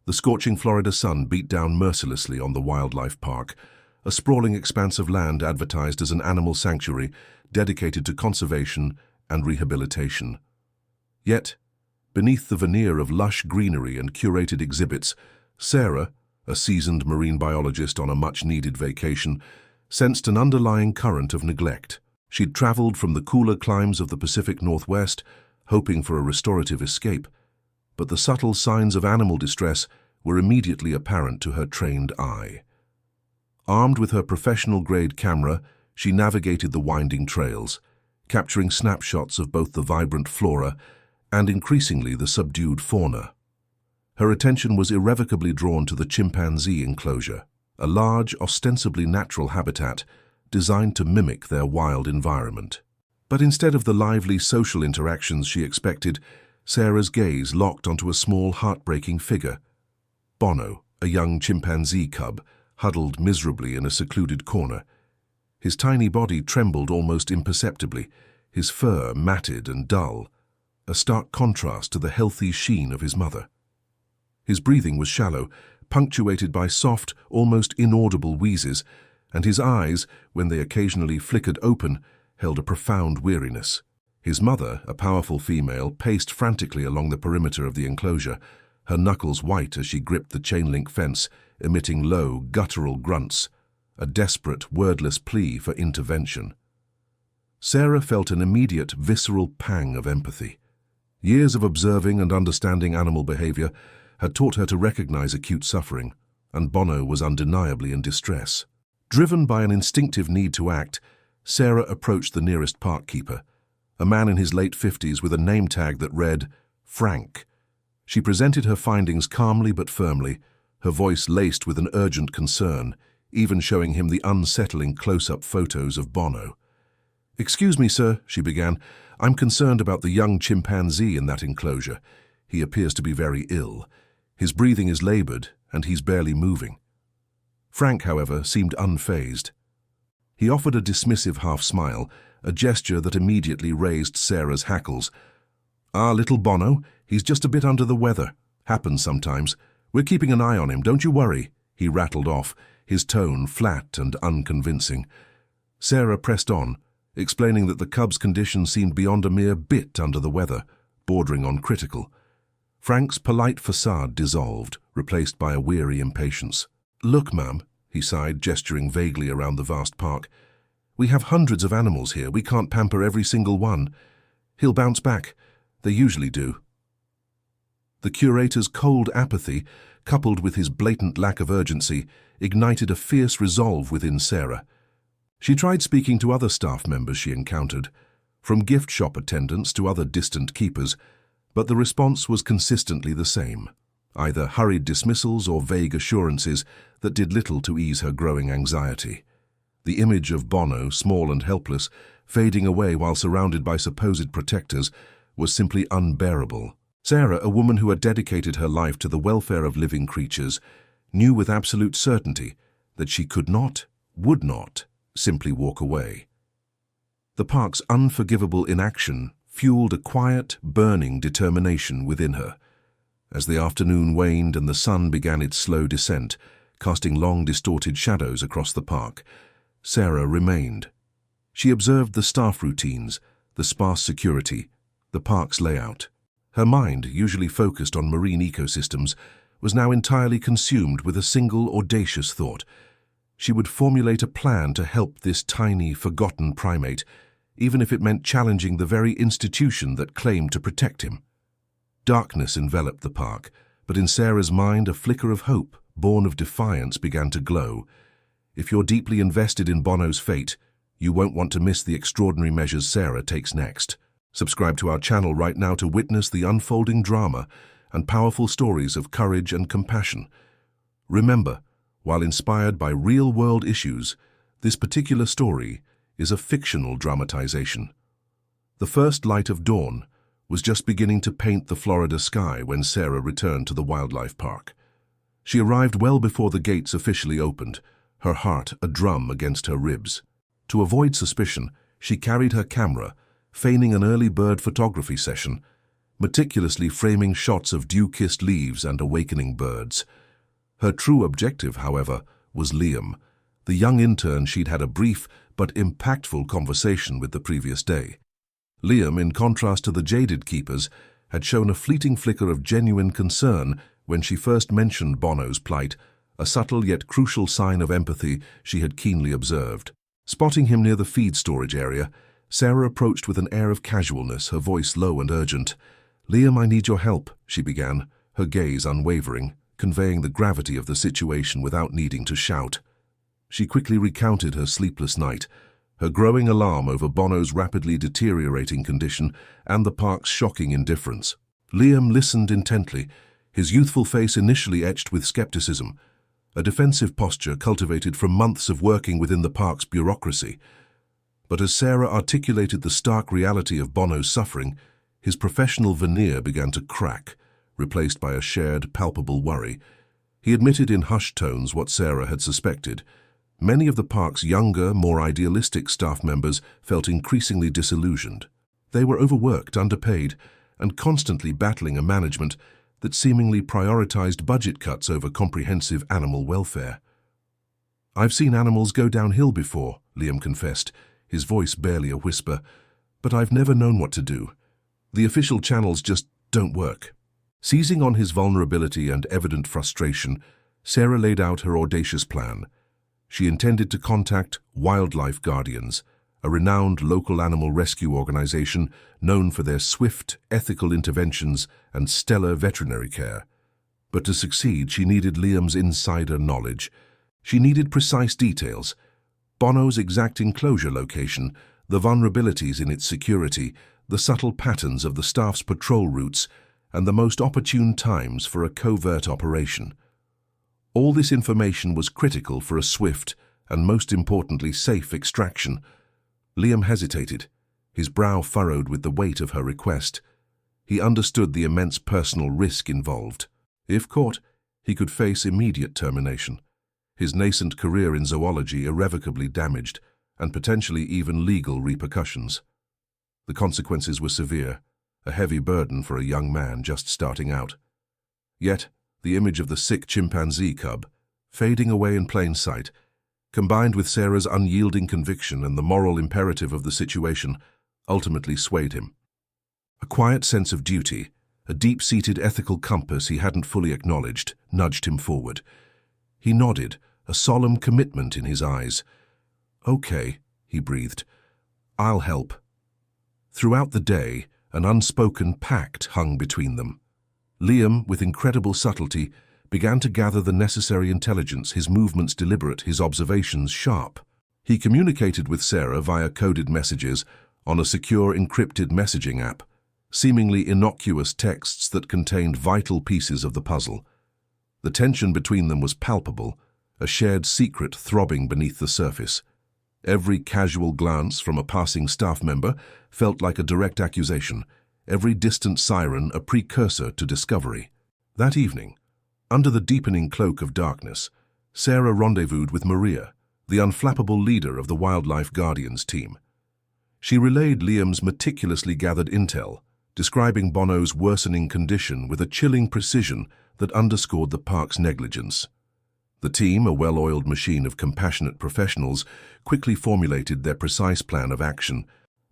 The scorching Florida sun beat down mercilessly on the wildlife park, a sprawling expanse of land advertised as an animal sanctuary dedicated to conservation and rehabilitation. Yet, beneath the veneer of lush greenery and curated exhibits, Sarah, a seasoned marine biologist on a much-needed vacation, sensed an underlying current of neglect. She'd traveled from the cooler climes of the Pacific Northwest, hoping for a restorative escape, but the subtle signs of animal distress were immediately apparent to her trained eye. Armed with her professional-grade camera, she navigated the winding trails, capturing snapshots of both the vibrant flora and increasingly the subdued fauna. Her attention was irrevocably drawn to the chimpanzee enclosure, a large, ostensibly natural habitat designed to mimic their wild environment. But instead of the lively social interactions she expected, Sarah's gaze locked onto a small, heartbreaking figure. Bono, a young chimpanzee cub, huddled miserably in a secluded corner. His tiny body trembled almost imperceptibly, his fur matted and dull, a stark contrast to the healthy sheen of his mother. His breathing was shallow, punctuated by soft, almost inaudible wheezes, and his eyes, when they occasionally flickered open, held a profound weariness. His mother, a powerful female, paced frantically along the perimeter of the enclosure, her knuckles white as she gripped the chain-link fence, emitting low, guttural grunts, a desperate, wordless plea for intervention. Sarah felt an immediate, visceral pang of empathy. Years of observing and understanding animal behavior had taught her to recognize acute suffering, and Bono was undeniably in distress. Driven by an instinctive need to act, Sarah approached the nearest park keeper, a man in his late 50s with a name tag that read, Frank. She presented her findings calmly but firmly, her voice laced with an urgent concern, even showing him the unsettling close-up photos of Bono. "Excuse me, sir," she began. "I'm concerned about the young chimpanzee in that enclosure. He appears to be very ill. His breathing is labored, and he's barely moving." Frank, however, seemed unfazed. He offered a dismissive half-smile, a gesture that immediately raised Sarah's hackles. "Ah, little Bono, he's just a bit under the weather. Happens sometimes. We're keeping an eye on him, don't you worry," he rattled off, his tone flat and unconvincing. Sarah pressed on, explaining that the cub's condition seemed beyond a mere bit under the weather, bordering on critical. Frank's polite facade dissolved, replaced by a weary impatience. "Look, ma'am," he sighed, gesturing vaguely around the vast park. "We have hundreds of animals here. We can't pamper every single one. He'll bounce back. They usually do." The curator's cold apathy, coupled with his blatant lack of urgency, ignited a fierce resolve within Sarah. She tried speaking to other staff members she encountered, from gift shop attendants to other distant keepers, but the response was consistently the same, either hurried dismissals or vague assurances that did little to ease her growing anxiety. The image of Bono, small and helpless, fading away while surrounded by supposed protectors, was simply unbearable. Sarah, a woman who had dedicated her life to the welfare of living creatures, knew with absolute certainty that she could not, would not, simply walk away. The park's unforgivable inaction fueled a quiet, burning determination within her. As the afternoon waned and the sun began its slow descent, casting long, distorted shadows across the park, Sarah remained. She observed the staff routines, the sparse security, the park's layout. Her mind, usually focused on marine ecosystems, was now entirely consumed with a single audacious thought. She would formulate a plan to help this tiny, forgotten primate, even if it meant challenging the very institution that claimed to protect him. Darkness enveloped the park, but in Sarah's mind a flicker of hope, born of defiance, began to glow. If you're deeply invested in Bono's fate, you won't want to miss the extraordinary measures Sarah takes next. Subscribe to our channel right now to witness the unfolding drama and powerful stories of courage and compassion. Remember, while inspired by real-world issues, this particular story is a fictional dramatization. The first light of dawn was just beginning to paint the Florida sky when Sarah returned to the wildlife park. She arrived well before the gates officially opened, her heart a drum against her ribs. To avoid suspicion, she carried her camera, feigning an early bird photography session, meticulously framing shots of dew-kissed leaves and awakening birds. Her true objective, however, was Liam, the young intern she'd had a brief but impactful conversation with the previous day. Liam, in contrast to the jaded keepers, had shown a fleeting flicker of genuine concern when she first mentioned Bono's plight, a subtle yet crucial sign of empathy she had keenly observed. Spotting him near the feed storage area, Sarah approached with an air of casualness, her voice low and urgent. "Liam, I need your help," she began, her gaze unwavering, conveying the gravity of the situation without needing to shout. She quickly recounted her sleepless night, her growing alarm over Bono's rapidly deteriorating condition and the park's shocking indifference. Liam listened intently, his youthful face initially etched with skepticism, a defensive posture cultivated from months of working within the park's bureaucracy. But as Sarah articulated the stark reality of Bono's suffering, his professional veneer began to crack, replaced by a shared, palpable worry. He admitted in hushed tones what Sarah had suspected. Many of the park's younger, more idealistic staff members felt increasingly disillusioned. They were overworked, underpaid, and constantly battling a management that seemingly prioritized budget cuts over comprehensive animal welfare. "I've seen animals go downhill before," Liam confessed, his voice barely a whisper, "but I've never known what to do. The official channels just don't work." Seizing on his vulnerability and evident frustration, Sarah laid out her audacious plan. She intended to contact Wildlife Guardians, a renowned local animal rescue organization known for their swift, ethical interventions and stellar veterinary care. But to succeed, she needed Liam's insider knowledge. She needed precise details: Bono's exact enclosure location, the vulnerabilities in its security, the subtle patterns of the staff's patrol routes, and the most opportune times for a covert operation. All this information was critical for a swift and, most importantly, safe extraction. Liam hesitated, his brow furrowed with the weight of her request. He understood the immense personal risk involved. If caught, he could face immediate termination, his nascent career in zoology irrevocably damaged, and potentially even legal repercussions. The consequences were severe, a heavy burden for a young man just starting out. Yet, the image of the sick chimpanzee cub, fading away in plain sight, combined with Sarah's unyielding conviction and the moral imperative of the situation, ultimately swayed him. A quiet sense of duty, a deep-seated ethical compass he hadn't fully acknowledged, nudged him forward. He nodded, a solemn commitment in his eyes. "Okay," he breathed. "I'll help." Throughout the day, an unspoken pact hung between them. Liam, with incredible subtlety, began to gather the necessary intelligence, his movements deliberate, his observations sharp. He communicated with Sarah via coded messages on a secure encrypted messaging app, seemingly innocuous texts that contained vital pieces of the puzzle. The tension between them was palpable, a shared secret throbbing beneath the surface. Every casual glance from a passing staff member felt like a direct accusation, every distant siren a precursor to discovery. That evening, under the deepening cloak of darkness, Sarah rendezvoused with Maria, the unflappable leader of the Wildlife Guardians team. She relayed Liam's meticulously gathered intel, describing Bono's worsening condition with a chilling precision that underscored the park's negligence. The team, a well-oiled machine of compassionate professionals, quickly formulated their precise plan of action,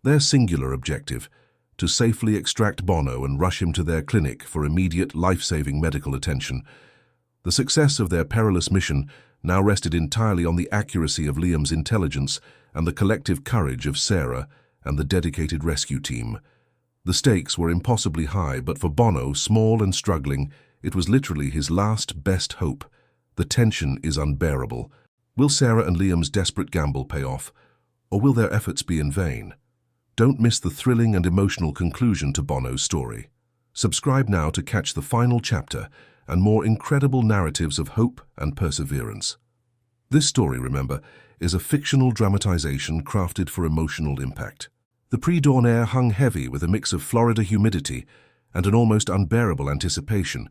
their singular objective: to safely extract Bono and rush him to their clinic for immediate life-saving medical attention. The success of their perilous mission now rested entirely on the accuracy of Liam's intelligence and the collective courage of Sarah and the dedicated rescue team. The stakes were impossibly high, but for Bono, small and struggling, it was literally his last best hope. The tension is unbearable. Will Sarah and Liam's desperate gamble pay off, or will their efforts be in vain? Don't miss the thrilling and emotional conclusion to Bono's story. Subscribe now to catch the final chapter and more incredible narratives of hope and perseverance. This story, remember, is a fictional dramatization crafted for emotional impact. The pre-dawn air hung heavy with a mix of Florida humidity and an almost unbearable anticipation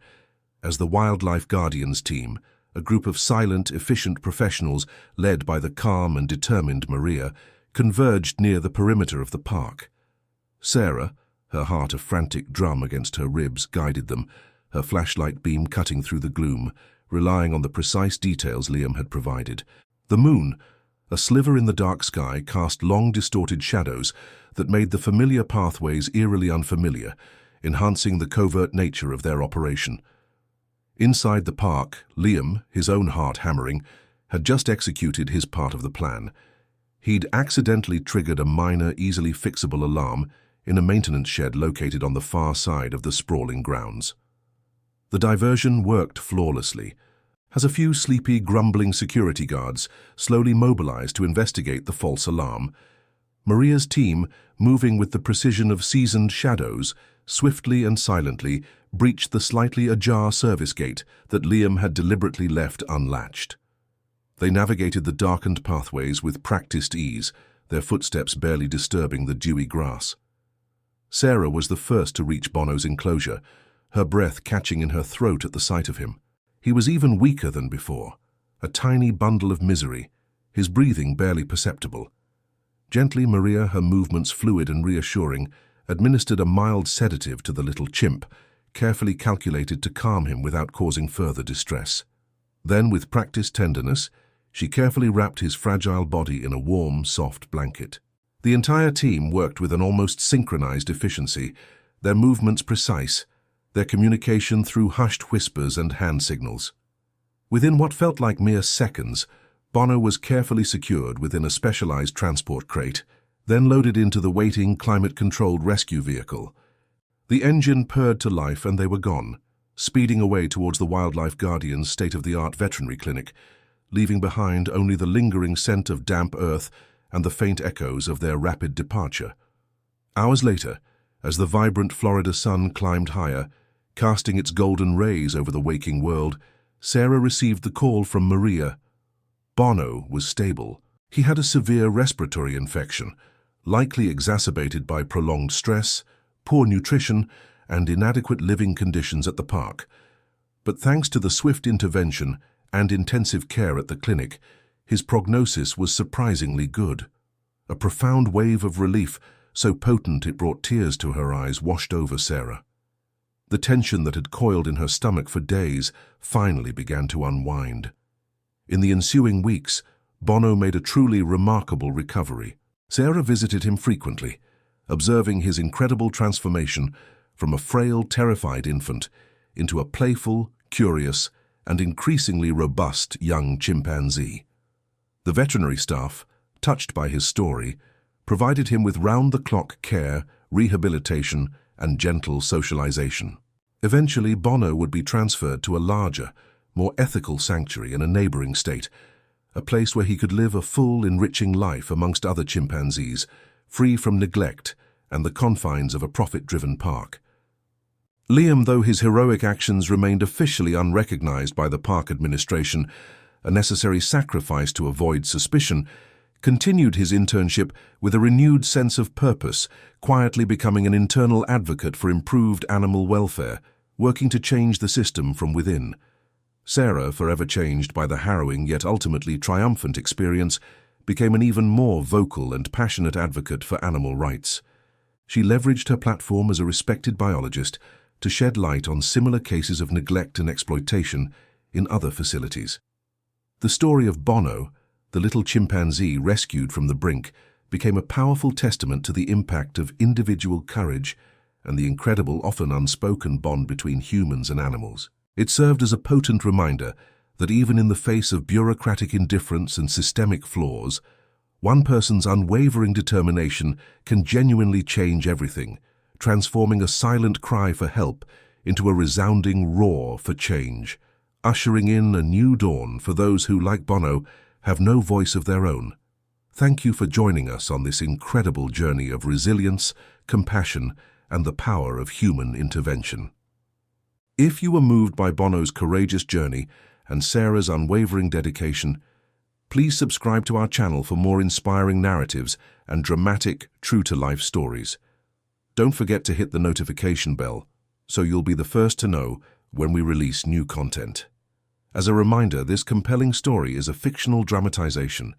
as the Wildlife Guardians team, a group of silent, efficient professionals led by the calm and determined Maria, converged near the perimeter of the park. Sarah, Her heart a frantic drum against her ribs guided them, her flashlight beam cutting through the gloom, relying on the precise details Liam had provided. The moon, a sliver in the dark sky, cast long distorted shadows that made the familiar pathways eerily unfamiliar, enhancing the covert nature of their operation. Inside the park, Liam, his own heart hammering, had just executed his part of the plan. He'd accidentally triggered a minor, easily fixable alarm in a maintenance shed located on the far side of the sprawling grounds. The diversion worked flawlessly, as a few sleepy, grumbling security guards slowly mobilized to investigate the false alarm. Maria's team, moving with the precision of seasoned shadows, swiftly and silently breached the slightly ajar service gate that Liam had deliberately left unlatched. They navigated the darkened pathways with practiced ease, their footsteps barely disturbing the dewy grass. Sarah was the first to reach Bono's enclosure, her breath catching in her throat at the sight of him. He was even weaker than before, a tiny bundle of misery, his breathing barely perceptible. Gently, Maria, her movements fluid and reassuring, administered a mild sedative to the little chimp, carefully calculated to calm him without causing further distress. Then, with practiced tenderness, she carefully wrapped his fragile body in a warm, soft blanket. The entire team worked with an almost synchronized efficiency, their movements precise, their communication through hushed whispers and hand signals. Within what felt like mere seconds, Bono was carefully secured within a specialized transport crate, then loaded into the waiting, climate-controlled rescue vehicle. The engine purred to life and they were gone, speeding away towards the Wildlife Guardian's state-of-the-art veterinary clinic, leaving behind only the lingering scent of damp earth and the faint echoes of their rapid departure. Hours later, as the vibrant Florida sun climbed higher, casting its golden rays over the waking world, Sarah received the call from Maria. Bono was stable. He had a severe respiratory infection, likely exacerbated by prolonged stress, poor nutrition, and inadequate living conditions at the park. But thanks to the swift intervention and intensive care at the clinic, his prognosis was surprisingly good. A profound wave of relief, so potent it brought tears to her eyes, washed over Sarah. The tension that had coiled in her stomach for days finally began to unwind. In the ensuing weeks, Bono made a truly remarkable recovery. Sarah visited him frequently, observing his incredible transformation from a frail, terrified infant into a playful, curious, and increasingly robust young chimpanzee. The veterinary staff, touched by his story, provided him with round-the-clock care, rehabilitation, and gentle socialization. Eventually, Bono would be transferred to a larger, more ethical sanctuary in a neighboring state, a place where he could live a full, enriching life amongst other chimpanzees, free from neglect and the confines of a profit-driven park. Liam, though his heroic actions remained officially unrecognized by the park administration, a necessary sacrifice to avoid suspicion, continued his internship with a renewed sense of purpose, quietly becoming an internal advocate for improved animal welfare, working to change the system from within. Sarah, forever changed by the harrowing yet ultimately triumphant experience, became an even more vocal and passionate advocate for animal rights. She leveraged her platform as a respected biologist to shed light on similar cases of neglect and exploitation in other facilities. The story of Bono, the little chimpanzee rescued from the brink, became a powerful testament to the impact of individual courage and the incredible, often unspoken bond between humans and animals. It served as a potent reminder that even in the face of bureaucratic indifference and systemic flaws, one person's unwavering determination can genuinely change everything, transforming a silent cry for help into a resounding roar for change, ushering in a new dawn for those who, like Bono, have no voice of their own. Thank you for joining us on this incredible journey of resilience, compassion, and the power of human intervention. If you were moved by Bono's courageous journey and Sarah's unwavering dedication, please subscribe to our channel for more inspiring narratives and dramatic, true-to-life stories. Don't forget to hit the notification bell so you'll be the first to know when we release new content. As a reminder, this compelling story is a fictional dramatization